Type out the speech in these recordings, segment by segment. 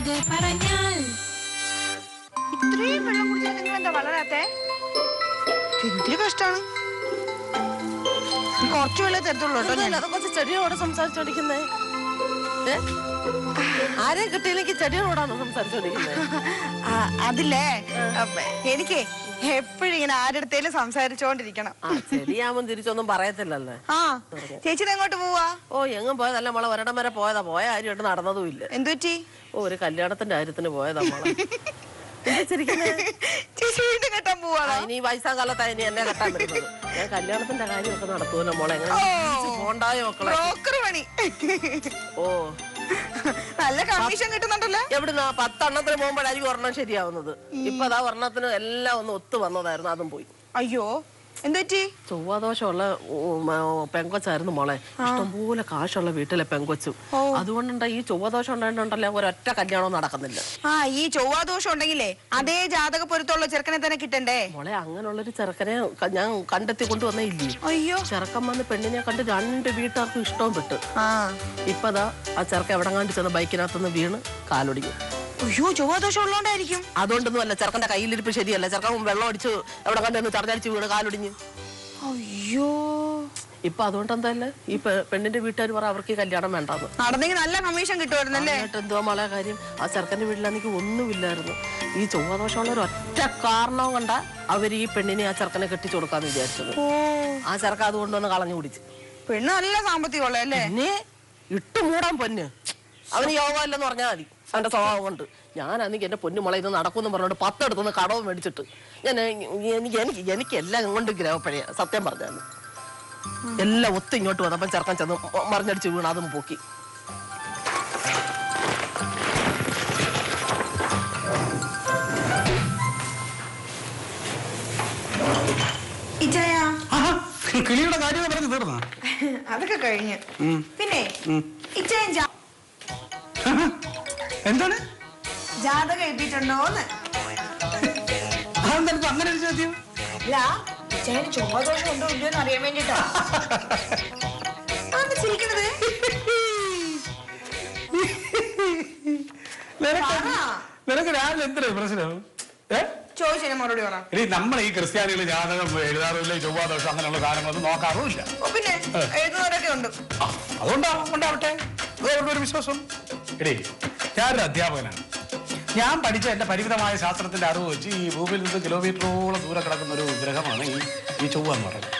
വെറുതെ പറഞ്ഞാൽ ഇത്രയും വെള്ളം കുടിച്ചാൽ നിങ്ങൾ എന്താ വളരാത്തെ? എന്തൊരു കഷ്ടാണ്. കുറച്ചു വെള്ളം തരത്തുള്ളൂ കേട്ടോ. കുറച്ച് ചെടിയോട് സംസാരിച്ചോണ്ടിരിക്കുന്നേ. ആരെയും കിട്ടിയില്ലെങ്കിൽ ചെടിയോടാണോ സംസാരിച്ചോണ്ടിരിക്കുന്നത്? അതില്ലേ, എനിക്ക് എപ്പോഴും ഇങ്ങനെ ആരുടെത്തേലും സംസാരിച്ചോണ്ടിരിക്കണം. ചെടിയാവുമ്പോ തിരിച്ചൊന്നും പറയത്തില്ലല്ലേ. ആ ചേച്ചി എങ്ങോട്ട് പോവാ? ഓ എങ്ങും പോയതല്ല മോളെ, ഒരിടം വരെ പോയതാ. പോയ കാര്യമായിട്ട് നടന്നതും ഇല്ല. എന്തു പറ്റി? ഓ ഒരു കല്യാണത്തിന്റെ കാര്യത്തിന് പോയതാ മോളെ. ചേച്ചി വീണ്ടും കെട്ടാൻ പോവാണോ? ഇനി വയസ്സാം കാലത്തായി ഇനി എന്നെ കെട്ടാൻ പറ്റുന്നത്. ഞാൻ കല്യാണത്തിന്റെ കാര്യമൊക്കെ നടത്തുമല്ലോ മോളെ. എങ്ങനെ പോണ്ടായോ മക്കളെ? ബ്രോക്കർ പണി. ഓ നല്ല കമ്മീഷൻ കിട്ടുന്നുണ്ടല്ലോ. എവിടുന്ന 10 എണ്ണത്തിന് പോകുമ്പോഴായിരിക്കും ഒരെണ്ണം ശരിയാവുന്നത്. ഇപ്പൊ അതാ ഒരെണ്ണത്തിന് എല്ലാം ഒന്ന് ഒത്തു വന്നതായിരുന്നു, അതും പോയി. അയ്യോ എന്തുപറ്റി? ചൊവ്വാദോഷമുള്ള പെങ്കൊച്ചായിരുന്നു മോളെ. ഇഷ്ടംപോലെ കാശുള്ള വീട്ടിലെ പെങ്കൊച്ചും. അതുകൊണ്ടുണ്ടാ ഈ ചൊവ്വാദോഷം ഉണ്ടായിട്ടുണ്ടല്ലോ ഒരൊറ്റ കല്യാണവും നടക്കുന്നില്ല. ആ ഈ ചൊവ്വാദോഷം ഉണ്ടെങ്കിലേ അതേ ജാതക പൊരുത്തമുള്ള ചെറുക്കനെ തന്നെ കിട്ടണ്ടേ മോളെ? അങ്ങനെയുള്ളൊരു ചെറുക്കനെ ഞാൻ കണ്ടെത്തി കൊണ്ടുവന്നേ ഇല്ലേ. അയ്യോ ചെറുക്കൻ വന്ന് പെണ്ണിനെ കണ്ട് 2 വീട്ടുകാർക്കും ഇഷ്ടവും പെട്ട്. ഇപ്പതാ ആ ചെറുക്കൻ എവിടെ കണ്ടു ചെന്ന് ബൈക്കിനകത്തുനിന്ന് വീണ് കാലൊടിഞ്ഞു. അയ്യോ ചൊവ്വാദോഷം ഉള്ളോണ്ടായിരിക്കും. അതുകൊണ്ടൊന്നും അല്ല, ചെറുക്കന്റെ കയ്യിലിരിപ്പ് ശരിയല്ല. ചെറുക്കൻ വെള്ളം അടിച്ച് എവിടെ കണ്ടെന്ന് ചടഞ്ഞടിച്ച് വീണ് കാലൊടിഞ്ഞു. അയ്യോ ഇപ്പൊ അതുകൊണ്ട് എന്തായാലും ഈ പെണ്ണിന്റെ വീട്ടുകാർ പറ അവർക്ക് ഈ കല്യാണം വേണ്ടാന്ന്. നടന്നെങ്കിൽ നല്ല കമ്മീഷൻ കിട്ടുമായിരുന്നല്ലേ. എന്തുവാ മോളെ കാര്യം? ആ ചെറുക്കന്റെ വീട്ടിലാണെങ്കിൽ ഒന്നുമില്ലായിരുന്നു. ഈ ചൊവ്വാദോഷമുള്ള ഒരു ഒറ്റ കാരണം കൊണ്ടാ അവർ ഈ പെണ്ണിനെ ആ ചെറുക്കനെ കെട്ടിച്ചു കൊടുക്കാന്ന് വിചാരിച്ചത്. ആ ചെറുക്കൻ അതുകൊണ്ടൊന്ന് കളഞ്ഞു കുടിച്ച്. പെണ്ണ് നല്ല സാമ്പത്തികമുള്ള അല്ലേ? പിന്നെ ഇട്ട് മൂടാൻ പൊന്ന്. അവന് യോഗമല്ലെന്ന് പറഞ്ഞാൽ മതി അവന്റെ സ്വഭാവം കൊണ്ട്. ഞാനാണെങ്കിൽ എന്റെ പൊന്നു ഇത് നടക്കുമെന്ന് പറഞ്ഞോണ്ട് 10 എടുത്തുനിന്ന് കടവും മേടിച്ചിട്ട് എനിക്ക് എല്ലാം കൊണ്ട് ഗ്രഹപ്പഴയ സത്യം പറഞ്ഞാൽ എല്ലാം ഒത്ത് ഇങ്ങോട്ട് വന്നപ്പം ചെറുക്കൻ ചെന്ന് മറിഞ്ഞടിച്ച് വീണ് അതും പോക്കി. കിളിയുടെ കാര്യം പറഞ്ഞു തീർന്ന അതൊക്കെ കഴിഞ്ഞ് പിന്നെ എന്താണ് ജാതകം എഴുതിയിട്ടുണ്ടോന്ന്? അതെന്താ അങ്ങനെ ഒരു ചോദ്യം? അല്ല ഇച്ചേന് ചൊവ്വാദോഷം ഉണ്ടോ ഇല്ലയോന്ന് അറിയാൻ വേണ്ടിട്ടാ. ചിരിക്കണത് നിനക്ക് രാവിലെ എന്തൊരു പ്രശ്നം? ചോദിച്ചതിന് മറുപടി പറ. നമ്മൾ ഈ ക്രിസ്ത്യാനികൾ ജാതകം എഴുതാറില്ല, ചൊവ്വാദോഷം അങ്ങനെയുള്ള കാര്യങ്ങളൊന്നും നോക്കാറുമില്ല. പിന്നെ എഴുതുന്നവരൊക്കെ ഉണ്ട്. ഉണ്ടാവട്ടെ, ഒരു വിശ്വാസം. ഞാനൊരു അധ്യാപകനാണ്. ഞാൻ പഠിച്ച എന്റെ പരിമിതമായ ശാസ്ത്രത്തിന്റെ അറിവ് വെച്ച് ഈ ഭൂമിയിൽ നിന്ന് കിലോമീറ്ററോളം ദൂരെ കിടക്കുന്ന ഒരു ഗ്രഹമാണ് ഈ ചൊവ്വ എന്ന് പറയുന്നത്.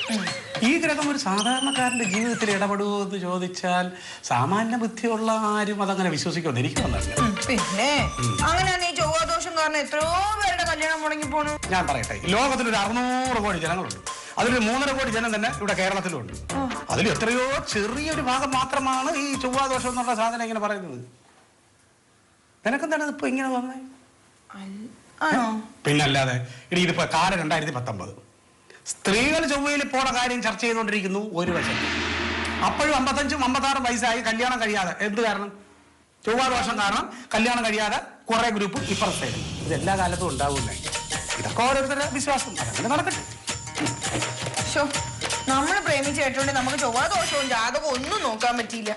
ഈ ഗ്രഹം ഒരു സാധാരണക്കാരന്റെ ജീവിതത്തിൽ ഇടപെടുമോ എന്ന് ചോദിച്ചാൽ സാമാന്യ ബുദ്ധിയുള്ള ആരും അതങ്ങനെ വിശ്വസിക്കുമെന്ന് എനിക്ക് തോന്നുന്നില്ല. പിന്നെ അങ്ങനെയാണ് ഈ ചൊവ്വാദോഷം കാരണം എത്രയോ പേരുടെ കല്യാണം മുടങ്ങി പോണു. ഞാൻ പറയട്ടെ, ലോകത്തിലൊരു 600 കോടി ജനങ്ങളുണ്ട്. അതിലൊരു 3.5 കോടി ജനം തന്നെ ഇവിടെ കേരളത്തിലുണ്ട്. അതിൽ എത്രയോ ചെറിയൊരു ഭാഗം മാത്രമാണ് ഈ ചൊവ്വാദോഷം എന്നുള്ള സാധനം ഇങ്ങനെ പറയുന്നത്. നിനക്കെന്താണ് ഇപ്പൊ ഇങ്ങനെ വന്നേ? പിന്നല്ലാതെ ഇതിപ്പോ കാലം 2019. സ്ത്രീകൾ ചൊവ്വയിൽ പോണ കാര്യം ചർച്ച ചെയ്തുകൊണ്ടിരിക്കുന്നു ഒരു വശം. അപ്പോഴും 55, 56 വയസ്സായി കല്യാണം കഴിയാതെ. എന്ത് കാരണം? ചൊവ്വാദോഷം കാരണം കല്യാണം കഴിയാതെ കുറെ ഗ്രൂപ്പ് ഇപ്പുറത്തെ. ഇതെല്ലാ കാലത്തും ഉണ്ടാവുന്നേ. ഇതൊക്കെ ഓരോരുത്തരുടെ വിശ്വാസം, അതങ്ങനെ നടക്കട്ടെ. നമ്മള് പ്രേമിച്ച് കേട്ടോണ്ട് നമുക്ക് ചൊവ്വാദോഷവും ജാതകവും ഒന്നും നോക്കാൻ പറ്റിയില്ല.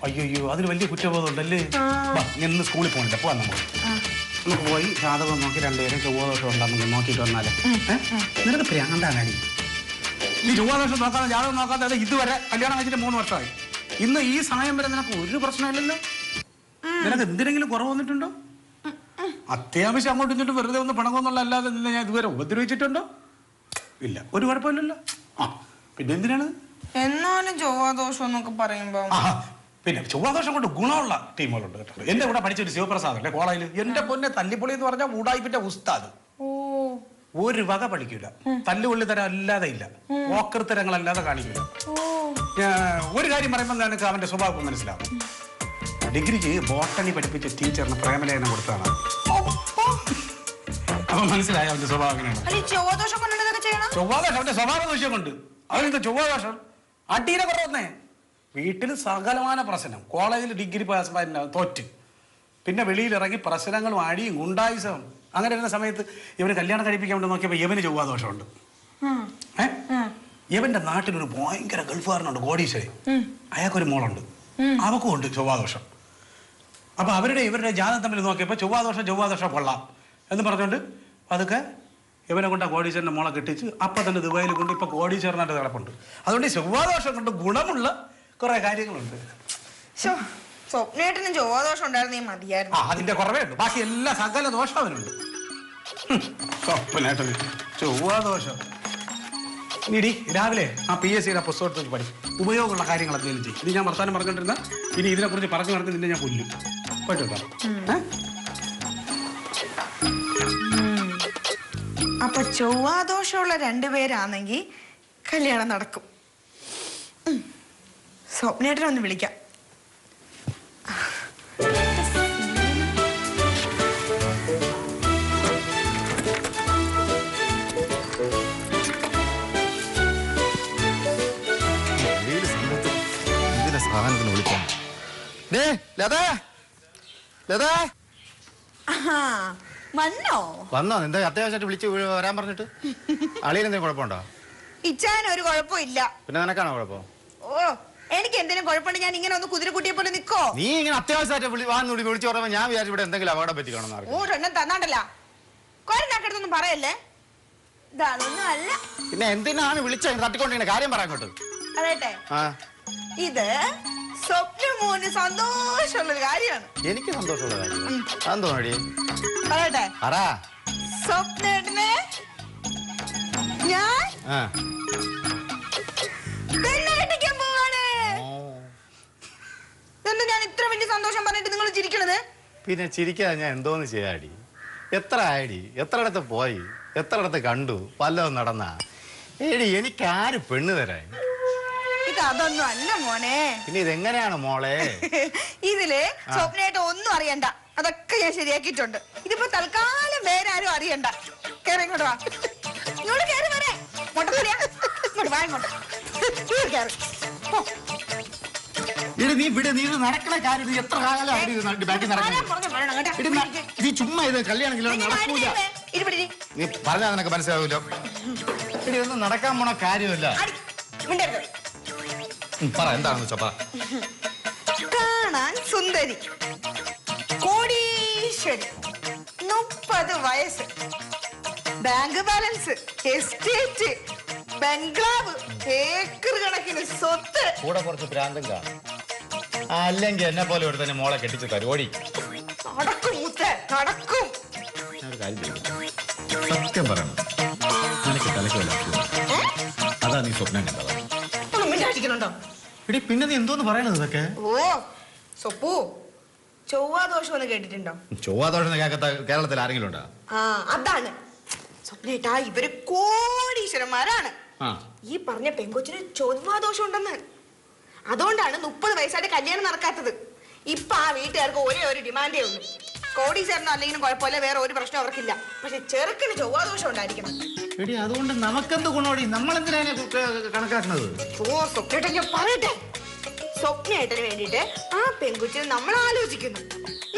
അയ്യോ അതിന് വലിയ കുറ്റബോധം ഉണ്ടല്ലേ. ഇന്ന് സ്കൂളിൽ പോകണില്ല, പോവാൻ നമുക്ക് പോയി ജാതകം നോക്കി 2 പേരും ചൊവ്വാദോഷം ഉണ്ടാകുന്നു നോക്കിയിട്ട് വന്നാലേ. നിനക്ക് പ്രാന്താണ്. ഈ ചൊവ്വാദോഷം നോക്കാതെ ജാതകം നോക്കാതെ അത് ഇതുവരെ കല്യാണം കഴിച്ചിട്ട് 3 വർഷമായി. ഇന്ന് ഈ സമയം വരെ നിനക്ക് ഒരു പ്രശ്നമില്ലല്ലോ. നിനക്ക് എന്തിനെങ്കിലും കുറവ് വന്നിട്ടുണ്ടോ? അത്യാവശ്യം അങ്ങോട്ടും ഇങ്ങോട്ടും വെറുതെ ഒന്ന് പണങ്ങുന്നുള്ള അല്ലാതെ നിന്നെ ഞാൻ ഇതുവരെ ഉപദ്രവിച്ചിട്ടുണ്ടോ? ഇല്ല, ഒരു കുഴപ്പമില്ലല്ലോ. പിന്നെ എന്തിനാണ്? എന്നാലും ചൊവ്വാദോഷം എന്നൊക്കെ പറയുമ്പോ പിന്നെ ചൊവ്വാദോഷം കൊണ്ട് ഗുണമുള്ള ടീമുകളുണ്ട് കേട്ടോ. എന്റെ കൂടെ പഠിച്ചൊരു ശിവപ്രസാദ് അല്ലേ കോളേജിൽ, എന്റെ പൊന്നെ തല്ലിപ്പൊളി എന്ന് പറഞ്ഞാൽ ഊടായിപ്പിന്റെ ഉസ്താദ്. ഒരു വക പഠിക്കൂല, തല്ലുകൊള്ളി തരം അല്ലാതെ ഇല്ല, ഓക്കർ തരങ്ങളല്ലാതെ കാണിക്കില്ല. ഒരു കാര്യം പറയുമ്പോൾ നിനക്ക് അവന്റെ സ്വഭാവം മനസ്സിലാവും. ഡിഗ്രിക്ക് ബോട്ടണി പഠിപ്പിച്ച ടീച്ചറിന് പ്രേമലേഖനം കൊടുത്താണ്. അപ്പൊ മനസ്സിലായ അവന്റെ സ്വഭാവം എങ്ങനെയാണ്. ചൊവ്വാദോഷം അവന്റെ സ്വഭാവ ദോഷം കൊണ്ട്. അവനെന്താ ചൊവ്വാദോഷം? അട്ടീനെ കുറവന്നേ. വീട്ടിൽ സകലമാന പ്രശ്നം, കോളേജിൽ ഡിഗ്രി പാസ് തോറ്റ്, പിന്നെ വെളിയിലിറങ്ങി പ്രശ്നങ്ങളും അടിയും ഗുണ്ടായുസം. അങ്ങനെ വരുന്ന സമയത്ത് ഇവന് കല്യാണം കഴിപ്പിക്കാൻ വേണ്ടി നോക്കിയപ്പോൾ ഇവന് ചൊവ്വാദോഷമുണ്ട്. ഇവന്റെ നാട്ടിലൊരു ഭയങ്കര ഗൾഫുകാരനുണ്ട്, കോടീശ്വരി. അയാൾക്കൊരു മോളുണ്ട്, അവക്കും ഉണ്ട് ചൊവ്വാദോഷം. അപ്പൊ ഇവരുടെ ജാതകം തമ്മിൽ നോക്കിയപ്പോൾ ചൊവ്വാദോഷം കൊള്ളാം എന്ന് പറഞ്ഞുകൊണ്ട് അതൊക്കെ ഇവനെ കൊണ്ട് ആ കോടീശ്വരൻ്റെ മോളെ കെട്ടിച്ച് അപ്പം തന്നെ ദുബായിൽ കൊണ്ട് ഇപ്പൊ കോടീശ്വരനായിട്ട് കിടപ്പുണ്ട്. അതുകൊണ്ട് ഈ ചൊവ്വാദോഷം കൊണ്ട് ഗുണമുള്ള കുറെ കാര്യങ്ങളുണ്ട്. സ്വപ്നേട്ടനും ചൊവ്വാദോഷം ഉണ്ടായിരുന്നേ മതിയായിരുന്നു. അതിന്റെ കുറവേ ഉള്ളൂ, ബാക്കി എല്ലാ സകല ദോഷം അവനുണ്ട്. സ്വപ്നേട്ടന് ചൊവ്വാദോഷം. ഇനി രാവിലെ ആ PSCയുടെ പുസ്തകത്തിൽ പഠിക്കും, ഉപയോഗമുള്ള കാര്യങ്ങൾ എന്തെങ്കിലും ചെയ്യും. ഇനി ഞാൻ വർത്താനം പറഞ്ഞുകൊണ്ടിരുന്ന ഇനി ഇതിനെക്കുറിച്ച് പറഞ്ഞു നടത്തി നിന്നെ ഞാൻ കൊല്ലും. പോയിട്ടോ. അപ്പൊ ചൊവ്വാദോഷമുള്ള രണ്ടുപേരാണെങ്കിൽ കല്യാണം നടക്കും. സ്വപ്നേട്ടനെ ഒന്ന് വിളിക്കാം. വന്നോ? എന്താ അത്യാവശ്യമായിട്ട് വിളിച്ച് വരാൻ പറഞ്ഞിട്ട്? അളിയനെന്തെങ്കിലും കുഴപ്പമുണ്ടോ? ഇച്ചാൻ ഒരു കുഴപ്പമില്ല. പിന്നെ നിനക്കാണോ കുഴപ്പം? ഓ, എനിക്ക് എന്തെങ്കിലും കുഴപ്പമുണ്ട് ഞാൻ ഇങ്ങനെ ഒന്ന് കുതിരക്കുട്ടിയെ പോലെ നിക്കോ? നീ ഇങ്ങനെ അത്യാവശ്യമായിട്ട് വിളിച്ചു പറയുമ്പോ ഞാൻ വിചാരിച്ചു ഇവിടെ എന്തെങ്കിലും അപകടം പറ്റി കാണുന്ന. ഓ എണ്ണം തന്നാണ്ടല്ല, കൊരനാക്കടുത്തൊന്നും പറയല്ലേ. ഇതാണൊന്നും അല്ല. പിന്നെ എന്തിനാണ് വിളിച്ച തട്ടിക്കൊണ്ടിരിക്കുന്ന കാര്യം പറയാൻ കേട്ടത്? പറയട്ടെ, ഇത് സ്വപ്നമോന് സന്തോഷമുള്ളൊരു കാര്യമാണ്. എനിക്ക് സന്തോഷമുള്ള കാര്യം അതെന്തോന്നടി? പറയട്ടെ, സ്വപ്നേട്ടനെ ഞാൻ കെട്ടിക്കാൻ പോവാണ്. എന്താ ഞാൻ ഇത്ര വലിയ സന്തോഷം പറഞ്ഞിട്ട് നിങ്ങൾ ചിരിക്കണത്? പിന്നെ ചിരിക്കാതെ ഞാൻ എന്തോന്ന് ചെയ്യാടി? എത്ര ആയടി? എത്ര ഇടത്ത് പോയി? എത്ര ഇടത്ത് കണ്ടു? വല്ലതും നടന്ന ഏടി? എനിക്ക് ആര് പെണ്ണ് തരാൻ? അതൊന്നും അല്ല മോനെ. പിന്നെ ഇതെങ്ങനെയാണ് മോളെ? ഇതില് സ്വപ്നയായിട്ട് ഒന്നും അറിയണ്ട, അതൊക്കെ ഞാൻ ശരിയാക്കിയിട്ടുണ്ട്. ഇതിപ്പോ തൽക്കാലം വേറെ ആരും അറിയണ്ട. കേറി ഇങ്ങോട്ട് വാ. ഇങ്ങോട്ട് കേറി വരെ. നടക്കണ കാര്യം എത്ര ചുമ്മാ ഇത് കല്യാണം നടക്കൂല. നീ പറഞ്ഞാ നിനക്ക് മനസ്സിലാവൂല്ലോ. ഇതൊന്നും നടക്കാൻ പോണ കാര്യമല്ല. പറ, എന്താണെന്ന് വെച്ചാ പറ. കാണാൻ സുന്ദരി, കോടീശ്വരി, 30 വയസ്സ്, ബാങ്ക് ബാലൻസ്, എസ്റ്റേറ്റ്, ബംഗ്ലാവ്, ഏക്കർ കണക്കിന് സ്വത്ത്. കൂടെ കുറച്ച് പ്രാന്തം കാണും. അല്ലെങ്കിൽ എന്നെ പോലെ ഇവിടെ തന്നെ മോളെ കെട്ടിച്ച് തരുവോടി. നടക്കും മുത്തേ, നടക്കും. സത്യം പറയണം, നിനക്ക് തലയ്ക്ക് അതാ നീ സ്വപ്നം കണ്ടത്. എടി പിന്നെ നീ എന്തോന്ന് പറയണത് ഇതൊക്കെ? ഓ സ്വപ്പു, ചൊവ്വാദോഷം ഒന്ന് കേട്ടിട്ടുണ്ടോ? ചൊവ്വാദോഷം കേൾക്കാത്ത കേരളത്തിൽ ആരെങ്കിലും ഉണ്ടോ? അതാണ് സ്വപ്നേട്ടാ, ഇവര് കോടീശ്വരന്മാരാണ്. ഈ പറഞ്ഞ പെങ്കൊച്ചിന് ചൊവ്വാദോഷം ഉണ്ടെന്ന്. അതുകൊണ്ടാണ് 30 വയസ്സായിട്ട് കല്യാണം നടക്കാത്തത്. ഇപ്പൊ ആ വീട്ടുകാർക്ക് ഒരേ ഒരു ഡിമാൻഡേ ഉള്ളൂ. കോടീശ്വരനോ അല്ലെങ്കിലും കുഴപ്പമില്ല, വേറെ ഒരു പ്രശ്നം അവർക്കില്ല. പക്ഷെ ചെറുക്കിന് ചൊവ്വാദോഷം ഉണ്ടായിരിക്കണം. എടി അതുകൊണ്ട് നമുക്കെന്ത് ഗുണോടി? നമ്മളെന്തിനാണ് കണക്കാക്കുന്നത്? ഓ സ്വപ്നേട്ടൻ ഞാൻ പറയട്ടെ, സ്വപ്നേട്ടന് വേണ്ടിട്ട് ആ പെൺകുച്ചിനെ നമ്മൾ ആലോചിക്കുന്നു,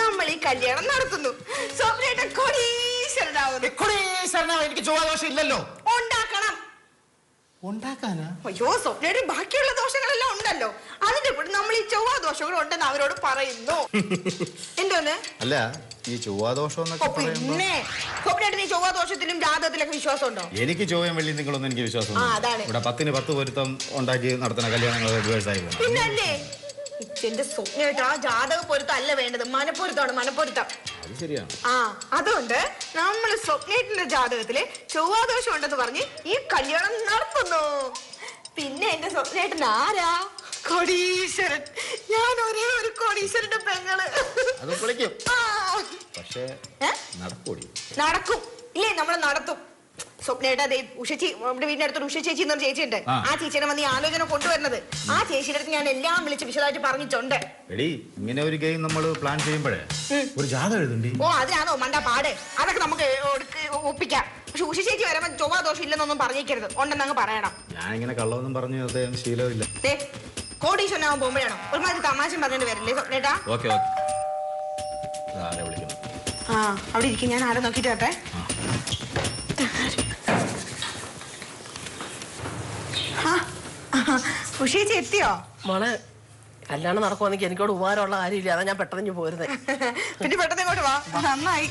നമ്മൾ ഈ കല്യാണം നടത്തുന്നു. സ്വപ്നേട്ടൻ കോടീശ്വരനാവുന്നു. എനിക്ക് ചൊവ്വാദോഷം ഇല്ലല്ലോ. ഉണ്ടാക്കണം. ഉണ്ടാക്കാനാ? അയ്യോ സ്വപ്നേട്ടൻ ബാക്കിയുള്ള ദോഷങ്ങളെല്ലാം ഉണ്ടല്ലോ, അതിന്റെ കൂടെ നമ്മൾ ഈ ചൊവ്വാദോഷങ്ങൾ ഉണ്ടെന്ന് അവരോട് പറയുന്നു. എന്തോന്ന്? അല്ല, ഈ ചൊവ്വാദോഷം പിന്നെ സ്വപ്നേട്ടൻ ഈ ചൊവ്വാദോഷത്തിലും ജാതകത്തിലൊക്കെ വിശ്വാസം ഉണ്ടോ? എനിക്ക് ചൊവ്വയും വെള്ളി നിങ്ങളൊന്നും എനിക്ക് വിശ്വാസം. ഇവിടെ 10ന് 10 പൊരുത്തം ഉണ്ടാക്കി നടത്തുന്ന കല്യാണങ്ങൾ പിന്നല്ലേ. എന്റെ സ്വപ്നമായിട്ട് ആ ജാതക പൊരുത്തം അല്ല വേണ്ടത്, മനപ്പൊരുത്തമാണ്, മനപ്പൊരുത്തം. അതുകൊണ്ട് നമ്മൾ സ്വപ്നേട്ടന്റെ ജാതകത്തില് ചൊവ്വാദോഷം ഉണ്ടെന്ന് പറഞ്ഞ് ഈ കല്യാണം നടത്തുന്നു. പിന്നെ എന്റെ സ്വപ്നേട്ടൻ ആരാ? കോടീശ്വരൻ. ഞാൻ ഒരേ ഒരു കോടീശ്വരന്റെ പെങ്ങള്. നടക്കും ഇല്ലേ? നമ്മൾ നടത്തും. സ്വപ്നേട്ടാ ഉഷച്ചി, നമ്മുടെ വീടിന്റെ അടുത്തൊരു ഉഷ ചേച്ചി എന്നൊരു ചേച്ചിയുണ്ട്. ആ ചേച്ചിയുടെ വന്ന് ഈ ആലോചന കൊണ്ടുവരുന്നത്. ആ ചേച്ചിയുടെ അടുത്ത് ഞാൻ എല്ലാം വിളിച്ച് വിശദമായിട്ട് പറഞ്ഞിട്ടുണ്ട്. ഇങ്ങനെ ഒരു ഗെയിം നമ്മൾ പ്ലാൻ ചെയ്യുമ്പോഴേ ഒരു ജാതകം എഴുതണ്ടേ? ഓ അതിനാണോ മണ്ടാ പാട്? അതൊക്കെ നമുക്ക് ഒപ്പിക്കാം. പക്ഷെ ഉഷ ചേച്ചി വരുമ്പോ ചൊവ്വാദോഷം ഇല്ലെന്നൊന്നും പറഞ്ഞേക്കരുത്, ഉണ്ടെന്ന് അങ്ങ് പറയണം. ഞാൻ ഇങ്ങനെ കള്ളമൊന്നും പറഞ്ഞു ശീലമില്ല. കോടീശ്വരനാവാൻ പോകുമ്പോഴാണോ ഒരുമാതിരി തമാശം പറഞ്ഞിട്ട് വരില്ലേ സ്വപ്നേട്ടാ? ആ അവിടെ ഇരിക്കും, ഞാൻ ആരെ നോക്കിട്ട് വരട്ടെ. ഉഷേച്ചി എത്തിയോ? മോളെ കല്യാണം നടക്കുവാണെങ്കിൽ എനിക്കോട് ഉപകാരമുള്ള കാര്യമില്ല. അതാ ഞാൻ പെട്ടെന്ന് പോരുന്നേ. പിന്നെ പെട്ടെന്ന് ഇങ്ങോട്ട് വാ. നന്നായി.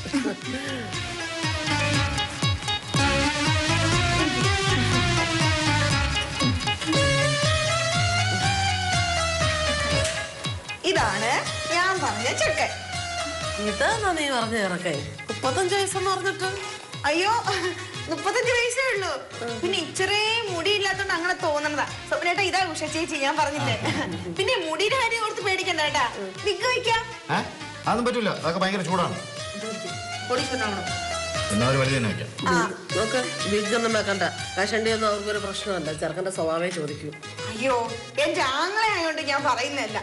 ഇതാണ് ഞാൻ പറഞ്ഞ ചെക്കൻ. ഇതാണോ നീ പറഞ്ഞ ഇറക്കേ? 35 വയസ്സെന്ന് പറഞ്ഞിട്ട്? അയ്യോ 35 വയസ്സേ ഉള്ളൂ. പിന്നെ ഇത്രയും മുടിയില്ലാത്തോണ്ട് അങ്ങനെ തോന്നണതാ. സ്വപ്നേട്ടാ ഇതാ ഉഷ ചേച്ചി ഞാൻ പറഞ്ഞില്ലേ. പിന്നെ മുടിയുടെ കാര്യം ഓർത്ത് പേടിക്കണ്ട കേട്ടാ. വിഗ് വയ്ക്കാം. അതൊന്നും പറ്റൂല, അതൊക്കെ ഭയങ്കര ചൂടാണ്. എന്നാ ഒരു വലിയ തന്നെ വയ്ക്കാം. നോക്ക്, വിഗൊന്നും വെക്കണ്ട. കഷണ്ടിയൊന്നും അവർക്കൊരു പ്രശ്നമല്ല. ചെറുക്കന്റെ സ്വഭാവമേ ചോദിക്കൂ. അയ്യോ എന്റെ ആങ്ങളെ ആയോണ്ട് ഞാൻ പറയുന്നല്ല.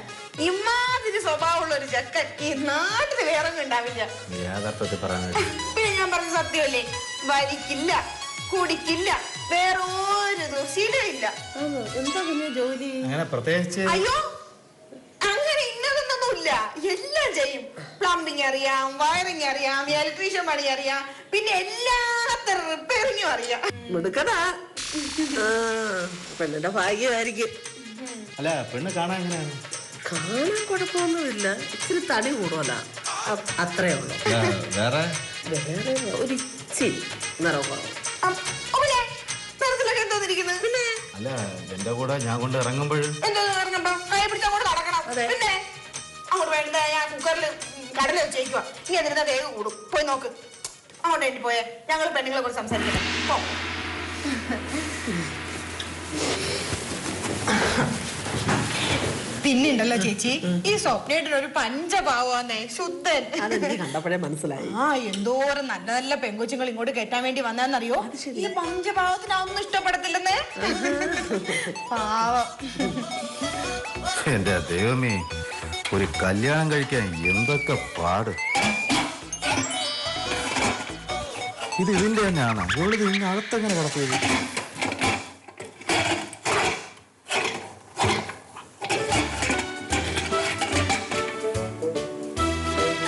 ഇമാതിരി സ്വഭാവമുള്ള ഒരു ചെക്കൻ ഈ നാട്ടിൽ വേറെ ഉണ്ടാവില്ല. പിന്നെ ഞാൻ പറഞ്ഞ സത്യമല്ലേ, വലിക്കില്ല, കുടിക്കില്ല, വേറെ ഒരു ദുശീലമില്ല. എന്താ പിന്നെ ജോലി? പ്രത്യേകിച്ച് അയ്യോ അങ്ങനെ ഇന്നതൊന്നൊന്നുമില്ല. എല്ലാം ചെയ്യും. പ്ലംബിംഗ് അറിയാം, വയറിംഗ് അറിയാം, ഇലക്ട്രീഷ്യൻ പണി അറിയാം, പിന്നെ എല്ലാത്തരം റിപ്പയറിങ്ങും അറിയാം. മിടുക്കതാ. പെണ്ണിന്റെ ഭാഗ്യമായിരിക്കും. അല്ല, പെണ്ണ് കാണാൻ എങ്ങനെയാണ്? കാണാൻ കുഴപ്പമൊന്നുമില്ല. ഇച്ചിരി തടി കൂടുതലാ, അത്രേ ഉള്ളൂ. വേറെ വേറെ ഒരു ഇച്ചിരി നിറവാണ്. നിറത്തിലൊക്കെ എന്തോന്നിരിക്കുന്നത്? പിന്നെ അല്ല, എന്റെ കൂടെ ഞാൻ കൊണ്ട് ഇറങ്ങുമ്പോൾ എന്തോ ഇറങ്ങുമ്പോ കൈ പിടിച്ചങ്ങോട്ട് നടക്കണം. പിന്നെ അങ്ങോട്ട് വേണ്ട, ഞാൻ കുക്കറിൽ കടല വെച്ചേക്കുക. ഇനി എന്നിരുന്നാ വേഗം കൂടും. പോയി നോക്ക്. അങ്ങോട്ട് വേണ്ടി പോയേ. ഞങ്ങൾ പെണ്ണുങ്ങളെ കുറിച്ച് സംസാരിക്കണം. പോ. പിന്നെയുണ്ടല്ലോ ചേച്ചി, ഈ സ്വപ്നയുടെ ഒരു പഞ്ചഭാവന്നേ, ശുദ്ധൻ. അതെനിക്ക് കണ്ടപ്പോഴേ മനസ്സിലായി. എന്തോരം നല്ല നല്ല പെങ്കൊച്ചുങ്ങൾ ഇങ്ങോട്ട് കെട്ടാൻ വേണ്ടി വന്നതെന്നറിയോ? ഈ പഞ്ചഭാവത്തിന് അതൊന്നും ഇഷ്ടപ്പെടത്തില്ലെന്നേ. പാവം. എന്റെ ദൈവമേ, ഒരു കല്യാണം കഴിക്കാൻ എന്തൊക്കെ പാട്. ഇത് ഇതിന്റെ തന്നെയാണോ? ഇവളിത് ഇന്ന് അകത്തെങ്ങനെ കിടത്തിയത്?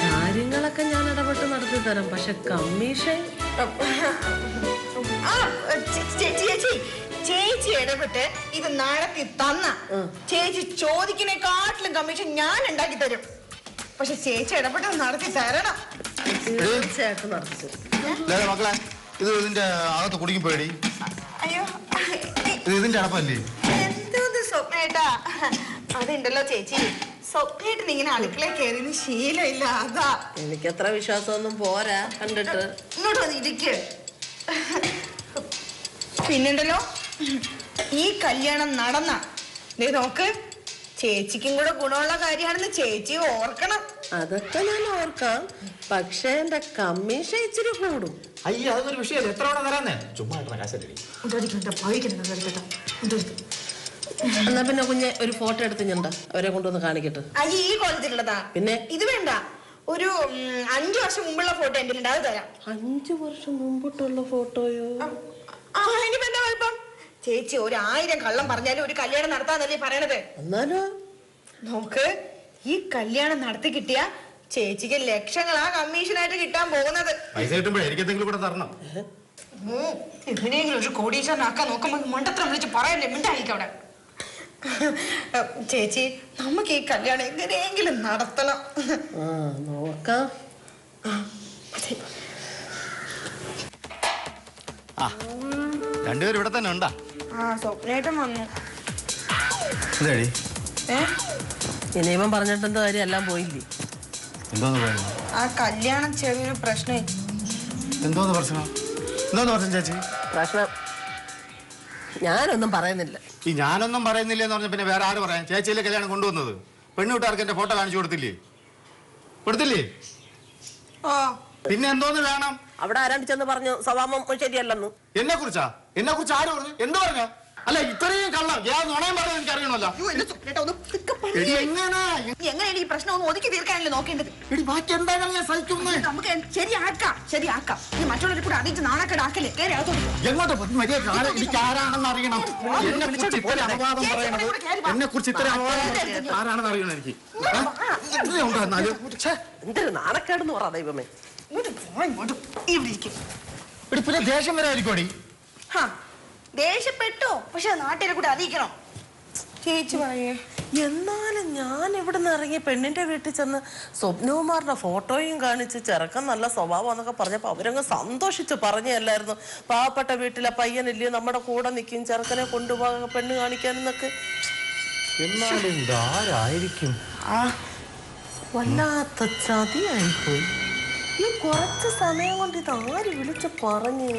കാര്യങ്ങളൊക്കെ ഞാൻ ഇടപെട്ട് നടത്തി തരാം. പക്ഷെ കമ്മീഷൻ ചേച്ചി ഇടപെട്ട് ഇത് നടത്തി തന്ന ചേച്ചി ചോദിക്കുന്നേക്കാട്ടിലും കമ്മീഷൻ ഞാൻ ഉണ്ടാക്കി തരും. പക്ഷെ ചേച്ചി ഇടപെട്ട് നടത്തി തരണം. തീർച്ചയായിട്ടും നടത്തി തരും. മക്കളെ, ഇത് ഇതിന്റെ അകത്ത് കുടിക്കും പേടി. അയ്യോ, ഇത് ഇതിന്റെ അടപ്പല്ലേ? എന്തോന്ന് സ്വപ്നേട്ടാ. അതുണ്ടല്ലോ ചേച്ചി, സ്വപ്നേട്ടൻ ഇങ്ങനെ അടുക്കളയിൽ കയറിയ ശീലമില്ല. അതാ എനിക്കത്ര വിശ്വാസമൊന്നും പോരാ കണ്ടിട്ട്. ഇങ്ങോട്ട് വന്ന് ഇരിക്ക്. പിന്നുണ്ടല്ലോ, ഈ കല്യാണം നടന്ന നോക്ക്, ചേച്ചിക്കും കൂടെ ഗുണമുള്ള കാര്യമാണെന്ന് ചേച്ചി ഓർക്കണം. അതൊക്കെ ഞാൻ ഓർക്കാം. പക്ഷെ എന്റെ കമ്മീഷൻ ഇച്ചിരി കൂടും. അയ്യോ, അതൊരു വിഷയമല്ല. എത്ര തവണ തരാന്നേ? ചുമ്മാ കാശല്ലേ. എന്നാ പിന്നെ കുഞ്ഞെ ഒരു ഫോട്ടോ എടുത്ത് ഞണ്ട അവരെ കൊണ്ടുവന്ന് കാണിക്കട്ടെ. അയ്യ, ഈ കോലത്തിലുള്ളതാ? പിന്നെ ഇത് വേണ്ട. ഒരു 5 വർഷം മുമ്പുള്ള ഫോട്ടോ എന്റെ ഉണ്ട്, അത് തരാം. 5 വർഷം മുമ്പിട്ടുള്ള ഫോട്ടോയോ? ഇനിയിപ്പോ എന്താ കുഴപ്പം? ചേച്ചി 1000 കള്ളം പറഞ്ഞാലും ഒരു കല്യാണം നടത്താന്നല്ലേ പറയണത്. എന്നാലോ നോക്ക്, ഈ കല്യാണം നടത്തി കിട്ടിയ ചേച്ചിക്ക് ലക്ഷങ്ങളാ കമ്മീഷനായിട്ട് കിട്ടാൻ പോകുന്നത്. പൈസ കിട്ടുമ്പോഴേ എനിക്ക് എന്തെങ്കിലും കൂടെ തരണം. എങ്ങനെയെങ്കിലും ഒരു കോടീശ്വരനാക്കാൻ നോക്കുമ്പോ മണ്ടത്രം വിളിച്ച് പറയല്ലേ, മിണ്ടായിരിക്കും അവിടെ. ചേച്ചി, നമുക്ക് ഈ കല്യാണം എങ്ങനെയെങ്കിലും നടത്തണം. നോക്കാം. രണ്ടുപേരും ഇവിടെ തന്നെ ഉണ്ടാ? സ്വപ്നേട്ടൻ വന്നു. ഇനിയിപ്പം പറഞ്ഞിട്ടെന്താ കാര്യം, എല്ലാം പോയില്ലേ? എന്തോന്ന് പറയുന്നു? ആ കല്യാണം ചെറിയൊരു പ്രശ്നം. എന്തോന്ന് പ്രശ്നം? എന്തോന്ന് പ്രശ്നം ചേച്ചി? പ്രശ്നം ഞാനൊന്നും പറയുന്നില്ല. ഈ ഞാനൊന്നും പറയുന്നില്ല എന്ന് പറഞ്ഞ പിന്നെ വേറെ ആര് പറയാൻ? ചേച്ചിയിലെ കല്യാണം കൊണ്ടുവന്നത് പെണ്ണുകൂട്ടുകാർക്ക് എന്റെ ഫോട്ടോ കാണിച്ചു കൊടുത്തില്ലേ? പിന്നെ എന്തോന്ന് വേണം? അവിടെ ആരാണ്ട് ചെന്ന് പറഞ്ഞു സ്വഭാവം ശരിയല്ലെന്ന്. എന്നെ കുറിച്ചാ ആര് പറഞ്ഞു? എന്ത് പറഞ്ഞ? അല്ല, ഇത്രയും കള്ളം നുണയും പറയാൻ എനിക്ക് അറിയണമല്ലോ. എങ്ങനെയാണ് ഈ പ്രശ്നം ഒന്ന് ഒതുക്കി തീർക്കാനല്ലേ നോക്കേണ്ടത്? ബാക്കി എന്താണ് ഞാൻ സഹിക്കുന്നത്? നമുക്ക് ശരിയാക്കാം. ഈ മറ്റുള്ളവരെ കൂടെ അറിയിച്ച് നാണക്കേടാക്കല്ലേ. എങ്ങോട്ട് എനിക്ക് ആരാണെന്ന് അറിയണം. എന്നെ കുറിച്ച് ഇത്ര അപവാദം പറയണത്, എന്നെ കുറിച്ച് ഇത്ര അപവാദം ആരാണെന്ന് അറിയണം എനിക്ക്. എന്തൊരു നാണക്കേടെന്ന് പറ ദൈവമേ. പിന്നെ ദേഷ്യം വരായിരിക്കോടി? ദേഷ്യപ്പെട്ടോ, പക്ഷെ നാട്ടിലെ കൂടെ അറിയിക്കണം. ചേച്ചി പറയേ. എന്നാലും ഞാൻ ഇവിടുന്ന് ഇറങ്ങി പെണ്ണിന്റെ വീട്ടിൽ ചെന്ന് സ്വപ്നകുമാറിന്റെ ഫോട്ടോയും കാണിച്ച് ചെറുക്കൻ നല്ല സ്വഭാവം എന്നൊക്കെ പറഞ്ഞപ്പോ അവരങ്ങ് സന്തോഷിച്ച് പറഞ്ഞല്ലായിരുന്നു. പാവപ്പെട്ട വീട്ടിലെ പയ്യനില്ലേ നമ്മുടെ കൂടെ നിൽക്കും, ചെറുക്കനെ കൊണ്ടുപോകാൻ പെണ്ണ് കാണിക്കാനെന്നൊക്കെ. എന്നാലും ഇതാരായിരിക്കും? വല്ലാത്ത ചതിയായിപ്പോയി. ഈ കുറച്ച് സമയം കൊണ്ട് ഇത് ആര് വിളിച്ച് പറഞ്ഞു?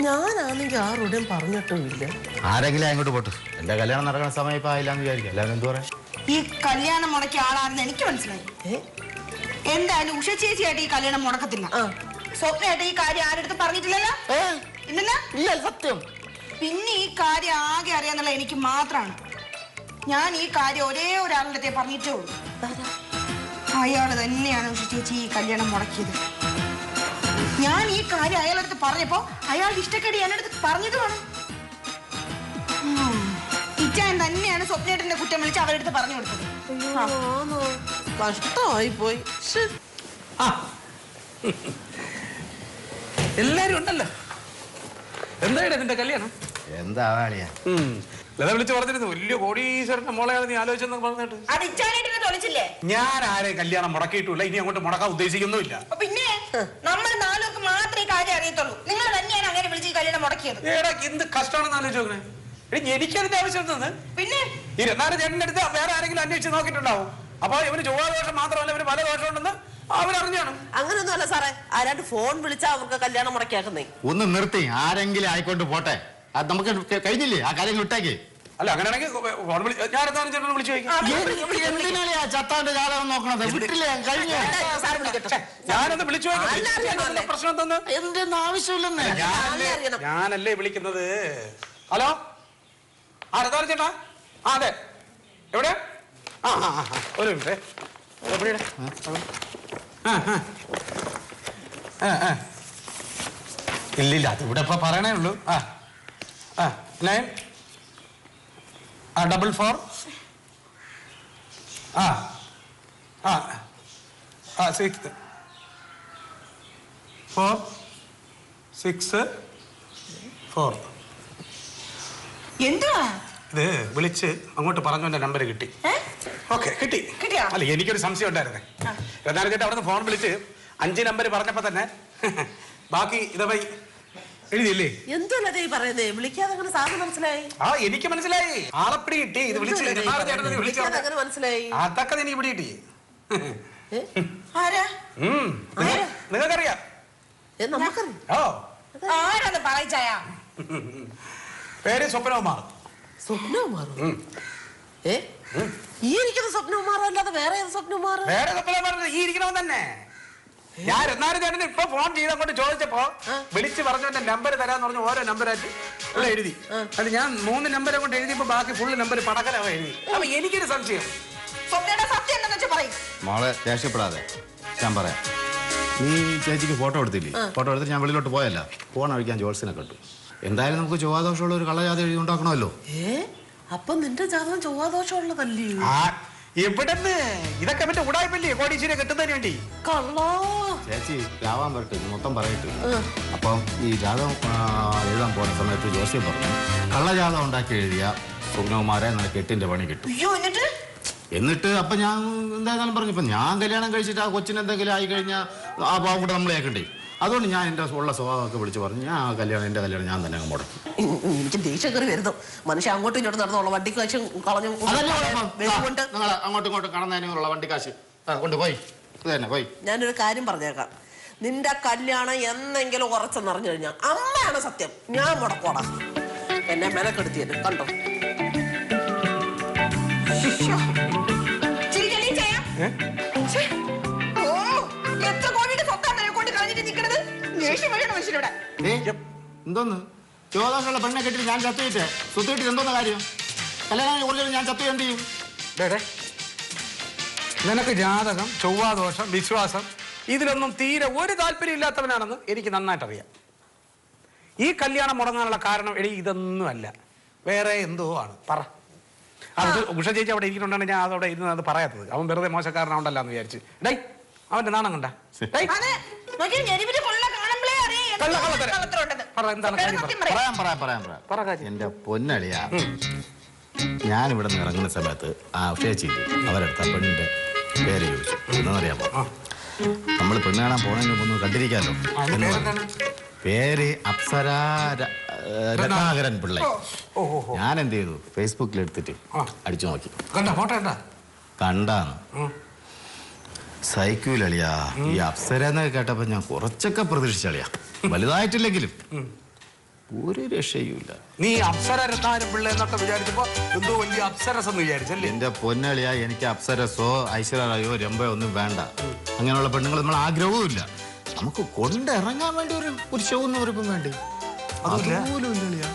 ഞാനാണെങ്കിൽ ആരോടും പറഞ്ഞിട്ടുമില്ല. ആരെങ്കിലും അങ്ങോട്ട് പോട്ടു. എന്റെ കല്യാണം നടക്കുന്ന സമയം ഇപ്പൊ ആയില്ലാന്ന് വിചാരിക്കും. എല്ലാവരും എന്ത് പറയാ? ഈ കല്യാണം മുടക്കിയ ആളാണെന്ന് എനിക്ക് മനസ്സിലായി. എന്തായാലും ഉഷ ചേച്ചിയായിട്ട് ഈ കല്യാണം മുടക്കത്തില്ല. സ്വപ്നയായിട്ട് ഈ കാര്യം ആരെടുത്ത് പറഞ്ഞിട്ടില്ലല്ലോ? ഇല്ലല്ലോ? ഇല്ല, സത്യം. പിന്നെ ഈ കാര്യം ആകെ അറിയാന്നുള്ള എനിക്ക് മാത്രമാണ്. ഞാൻ ഈ കാര്യം ഒരേ ഒരാളുടെ അടുത്തേ പറഞ്ഞിട്ടേ ഉള്ളൂ. അയാള് തന്നെയാണ് ഉഷ ചേച്ചി ഈ കല്യാണം മുടക്കിയത്. ഞാൻ ഈ കാര്യം അയാളടുത്ത് പറഞ്ഞപ്പോ അയാളുടെ ഇഷ്ടക്കേട് ഞാനടുത്ത് പറഞ്ഞത് വേണം. ഇച്ചായൻ തന്നെയാണ് സ്വപ്നേട്ടന്റെ കുറ്റം വിളിച്ച് അവരടുത്ത് പറഞ്ഞു കൊടുത്തത്. കഷ്ടമായി പോയി. എല്ലാരും ഉണ്ടല്ലോ. എന്തായാലും നിന്റെ കല്യാണം എന്താ വാളിയാ? ലത വിളിച്ച് പറഞ്ഞിരുന്നു വലിയ കോടീശ്വരന്റെ മോളെയാണ് നീ ആലോചിച്ചെന്ന് പറഞ്ഞിട്ട്. അത് ഇച്ചാനായിട്ട് തൊളിച്ചില്ലേ? ഞാൻ ആരെയും കല്യാണം മുടക്കിയിട്ടില്ല, ഇനി അങ്ങോട്ട് മുടക്കാൻ ഉദ്ദേശിക്കുന്നുമില്ല. പിന്നെ നമ്മൾ നാലുപേർക്ക് മാത്രമേ ഈ കാര്യം അറിയത്തുള്ളൂ. നിങ്ങൾ തന്നെയാണ് അങ്ങനെ വിളിച്ച് ഈ കല്യാണം മുടക്കിയത്. ഏടാ എന്ത് കഷ്ടമാണെന്ന് ആലോചിച്ച് നോക്കണേ. എനിക്കതിന്റെ ആവശ്യം എന്തെന്ന്? പിന്നെ 24 ചേട്ടൻ്റെ അടുത്ത് വേറെ ആരെങ്കിലും അന്വേഷിച്ച് നോക്കിയിട്ടുണ്ടാവും. അപ്പൊ ഇവന് ചൊവ്വാദോഷം മാത്രമല്ല ഇവന് പല ദോഷം ഉണ്ടെന്ന് അവരറിഞ്ഞാണ്. അങ്ങനൊന്നും അല്ല സാറേ, ആരാണ്ട് ഫോൺ വിളിച്ചാ അവർക്ക് കല്യാണം മുടക്കിയാക്കുന്നേ. ഒന്ന് നിർത്തി, ആരെങ്കിലും ആയിക്കൊണ്ട് പോട്ടെ. അത് നമുക്ക് കഴിഞ്ഞില്ലേ ആ കാര്യം വിട്ടേക്ക്. അല്ല അങ്ങനെയാണെങ്കിൽ ഞാൻ എന്താണ് ചേട്ടനെ വിളിച്ചു എന്തിനാണ് ആ ചത്താന്റെ ജാതകം നോക്കണത്? വിട്ടില്ലേ? കഴിഞ്ഞു. ഞാനൊന്ന് വിളിച്ചു പ്രശ്നം എന്തെന്ന് എന്തെന്ന് ആവശ്യമില്ലെന്ന് ഞാനല്ലേ വിളിക്കുന്നത്. ഹലോ, ആ രതാരം ചേട്ടാ. ആ അതെ, എവിടെ? ആ ആ ആ ഒരു മിനിറ്റ്. എവിടെയാണ്? ഇല്ലില്ല, അത് ഇവിടെ ഇപ്പൊ പറയണേ ഉള്ളൂ. ആ ആ 9 4 ആ ആ ആ 6 4 6 4. എന്തുവാ ഇത് വിളിച്ച് അങ്ങോട്ട് പറഞ്ഞു എന്റെ നമ്പർ കിട്ടി. ഓക്കെ, കിട്ടി. അല്ല എനിക്കൊരു സംശയം ഉണ്ടായിരുന്നേ. രണ്ടായിരം ചേട്ടാ അവിടെ നിന്ന് ഫോൺ വിളിച്ച് 5 നമ്പർ പറഞ്ഞപ്പോ തന്നെ ബാക്കി ഇതവ എഴുതിയില്ലേ? എന്തല്ലേ പറയുന്നേ? വിളിക്കാതെ അങ്ങനെ സാറിന് മനസ്സിലായി? ആ എനിക്ക് മനസ്സിലായി, ആളപ്പിടി കിട്ടി. ഇത് വിളിച്ച് അങ്ങനെ മനസ്സിലായി. അതൊക്കെ എനിക്ക് പിടി കിട്ടി. ആരാ? നിങ്ങൾക്കറിയാം? നമുക്കറിയാം. ഓ, ആരാന്ന് പറയിച്ചായ? പേര് സ്വപ്നകുമാർ. സ്വപ്നകുമാറോ? ഈ ഇരിക്കുന്ന സ്വപ്നകുമാറോ അല്ലാതെ വേറെ ഏത് സ്വപ്നകുമാർ? വേറെ സ്വപ്നകുമാർ ഈ ഇരിക്കണമെന്ന് തന്നെ. ഞാൻ എന്നാലും ചേട്ടന് ഇപ്പൊ ഫോൺ ചെയ്തങ്ങോട്ട് ചോദിച്ചപ്പോ വിളിച്ച് പറഞ്ഞു എന്റെ നമ്പർ തരാന്ന് പറഞ്ഞു. ഓരോ നമ്പറായിട്ട് ഇവിടെ എഴുതി. അത് ഞാൻ 3 നമ്പരെ കൊണ്ട് എഴുതിയപ്പോ ബാക്കി ഫുള്ള് നമ്പർ പടക്കലാവ എഴുതി. അപ്പൊ എനിക്കൊരു സംശയം. സത്യം എന്താ വെച്ചാ പറയും. മോളെ ദേഷ്യപ്പെടാതെ, ഞാൻ പറയാം. നീ ചേച്ചിക്ക് ഫോട്ടോ എടുത്തില്ലേ? ഫോട്ടോ എടുത്തിട്ട് ഞാൻ വെളിയിലോട്ട് പോയല്ല, ഫോൺ അഴിക്കാൻ ജോത്സ്യനെ കണ്ടു. എന്തായാലും നമുക്ക് ചൊവ്വാദോഷമുള്ള ഒരു കള്ളജാതി എഴുതി ഉണ്ടാക്കണമല്ലോ. അപ്പൊ നിന്റെ ജാതകം ചൊവ്വാദോഷമുള്ളതല്ലേ? എവിടെന്ന് ഇതൊക്കെ മറ്റേ ഉടായ്പല്ലേ കോടീശ്വരിയെ കിട്ടുന്നതിന് വേണ്ടി? കള്ളോ ചേച്ചി രാവാൻ വരട്ടെ, മൊത്തം പറയട്ടെ. അപ്പം ഈ ജാതകം എഴുതാൻ പോകുന്ന സമയത്ത് ജോത്സ്യം പറഞ്ഞു കള്ളജാതകം ഉണ്ടാക്കി എഴുതിയ സ്വപ്നകുമാരെ നിനക്ക് 8ന്റെ പണി കിട്ടും. എന്നിട്ട് അപ്പൊ ഞാൻ എന്തായാലും പറഞ്ഞു, ഇപ്പൊ ഞാൻ കല്യാണം കഴിച്ചിട്ട് ആ കൊച്ചിന് എന്തെങ്കിലും ആയി കഴിഞ്ഞാൽ ആ പാവം കൂടെ നമ്മൾ കേൾക്കണ്ടേ. അതുകൊണ്ട് ഞാൻ എന്റെ ഉള്ള സ്വഭാവമൊക്കെ വിളിച്ച് പറഞ്ഞു ഞാൻ ആ കല്യാണം എന്റെ കല്യാണം ഞാൻ തന്നെ മുടക്കി. എനിക്ക് ദേഷ്യം കയറി വരുന്നു. മനുഷ്യ അങ്ങോട്ടും ഇങ്ങോട്ടും നടന്നുള്ള വണ്ടി കാശ് കളഞ്ഞു. നിങ്ങൾ അങ്ങോട്ടും ഇങ്ങോട്ടും കടന്നതിനുള്ള വണ്ടി കാശ് കൊണ്ടുപോയി തന്നെ പോയി. ഞാനൊരു കാര്യം പറഞ്ഞേക്കാം, നിന്റെ കല്യാണം എന്നെങ്കിലും ഉറച്ചെന്നറിഞ്ഞു കഴിഞ്ഞാൽ അമ്മയാണ് സത്യം, ഞാൻ മുടക്കോടാ. എന്നെ മെനക്കെടുത്തിയത് കണ്ടോ? എന്തോന്ന് ചുവദോഷമുള്ള പെണ്ണെ കെട്ടിട്ട് ഞാൻ ചത്തുകിട്ട് സ്വത്തുകിട്ട് എന്തോന്ന കാര്യം? കല്യാണം കുറച്ച് ഞാൻ ചത്തു എന്ത് ചെയ്യും? നിനക്ക് ജാതകം, ചൊവ്വാദോഷം, വിശ്വാസം ഇതിലൊന്നും തീരെ ഒരു താല്പര്യം ഇല്ലാത്തവനാണെന്ന് എനിക്ക് നന്നായിട്ട് അറിയാം. ഈ കല്യാണം മുടങ്ങാനുള്ള കാരണം ഇതൊന്നും അല്ല, വേറെ എന്തോ ആണ്. പറ. അത് ഉഷ ചേച്ചി അവിടെ ഇരിക്കുന്നുണ്ടാണ് ഞാൻ അതവിടെ ഇരുന്ന് അത് പറയാത്തത്. അവൻ വെറുതെ മോശക്കാരനാവണ്ടല്ലോ എന്ന് വിചാരിച്ച്. ഡേയ് അവന്റെ നാണം കണ്ട എന്റെ പൊന്നളിയാ, ഞാനിവിടെ നിന്ന് ഇറങ്ങുന്ന സമയത്ത് ആ ഉഷേച്ചില്ല അവരെടുത്ത പെണ്ണിന്റെ പേര് ചോദിച്ചു. എന്താണെന്നറിയാമോ? നമ്മൾ പെണ്ണ് കാണാൻ പോണതിന് മുമ്പ് കണ്ടിരിക്കാമല്ലോ എന്ന് പറഞ്ഞു. പേര് അപ്സര രത്നാകരൻ പിള്ളை. ഞാൻ എന്ത് ചെയ്തു, ഫേസ്ബുക്കിൽ എടുത്തിട്ട് അടിച്ചു നോക്കി. കണ്ടാന്ന് സൈക്കൂലളിയാ. ഈ അപ്സര എന്നൊക്കെ കേട്ടപ്പോ ഞാൻ കുറച്ചൊക്കെ പ്രതീക്ഷിച്ചളിയാ, വലുതായിട്ടില്ലെങ്കിലും ഒരു രക്ഷയുമില്ല. നീ അപ്സര രത്നാകരൻ പിള്ള എന്നൊക്കെ വിചാരിച്ചപ്പോ എന്തോ വലിയ അപ്സരസ് എന്ന് വിചാരിച്ചല്ലേ? എന്റെ പൊന്നളിയാ, എനിക്ക് അപ്സരസോ ഐശ്വര്യയോ രംഭയോ ഒന്നും വേണ്ട. അങ്ങനെയുള്ള പെണ്ണുങ്ങൾ നമ്മൾ ആഗ്രഹവും ഇല്ല. നമുക്ക് കൊണ്ടിറങ്ങാൻ വേണ്ടി ഒരു ഷോ ഒന്നും ഒരുപ്പം വേണ്ടേ? അതുപോലും ഇല്ലളിയാ.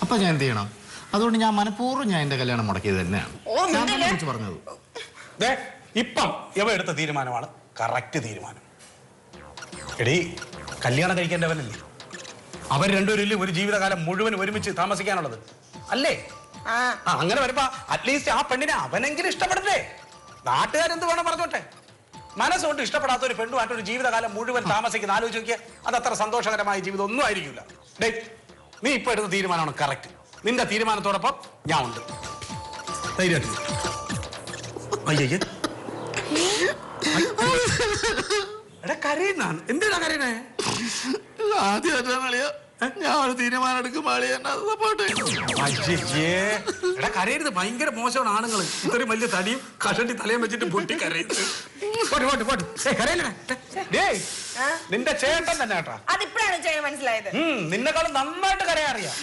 അപ്പൊ ഞാൻ എന്ത് ചെയ്യണം? അതുകൊണ്ട് ഞാൻ മനഃപൂർവ്വം ഞാൻ എന്റെ കല്യാണം മുടക്കിയത് തന്നെയാണ് പറഞ്ഞത്. ഇപ്പം ഇവ എടുത്ത തീരുമാനമാണ് കറക്റ്റ് തീരുമാനം. എടീ, കല്യാണം കഴിക്കേണ്ടവനല്ലേ അവർ രണ്ടുപേരില്ലേ ഒരു ജീവിതകാലം മുഴുവൻ ഒരുമിച്ച് താമസിക്കാനുള്ളത് അല്ലേ? അങ്ങനെ വരുമ്പോ അറ്റ്ലീസ്റ്റ് ആ പെണ്ണിനെ അവനെങ്കിലും ഇഷ്ടപ്പെടട്ടെ. നാട്ടുകാരെന്ത് വേണം പറഞ്ഞോട്ടെ. മനസ്സുകൊണ്ട് ഇഷ്ടപ്പെടാത്ത ഒരു പെണ്ണുമായിട്ട് ഒരു ജീവിതകാലം മുഴുവൻ താമസിക്കുന്ന ആലോചിച്ച് നോക്കിയാൽ അത് അത്ര സന്തോഷകരമായ ജീവിതം ഒന്നും ആയിരിക്കില്ല. ഡേ, നീ ഇപ്പൊ എടുത്ത തീരുമാനമാണ് കറക്റ്റ്. നിന്റെ തീരുമാനത്തോടൊപ്പം ഞാൻ ഉണ്ട്. ധൈര്യമായിട്ട്. അയ്യേ, എടാ കരയുന്നാണ്. എന്തിനാ കരയണേ? ആദ്യം ഞാൻ ഒരു തീരുമാനം എടുക്കുമ്പോൾ എടാ കരയരുത്, ഭയങ്കര മോശമാണ് ആണുങ്ങൾ. ഇത്രയും വലിയ തടിയും കഷണ്ടി തലയും വെച്ചിട്ട് പൊട്ടി കരയരുത്. നിന്റെ ചേട്ടൻ തന്നെ കേട്ടാ. അതിപ്പോഴാണ് മനസ്സിലായത്. നിന്നെക്കാളും നന്നായിട്ട് കരയാറിയാം.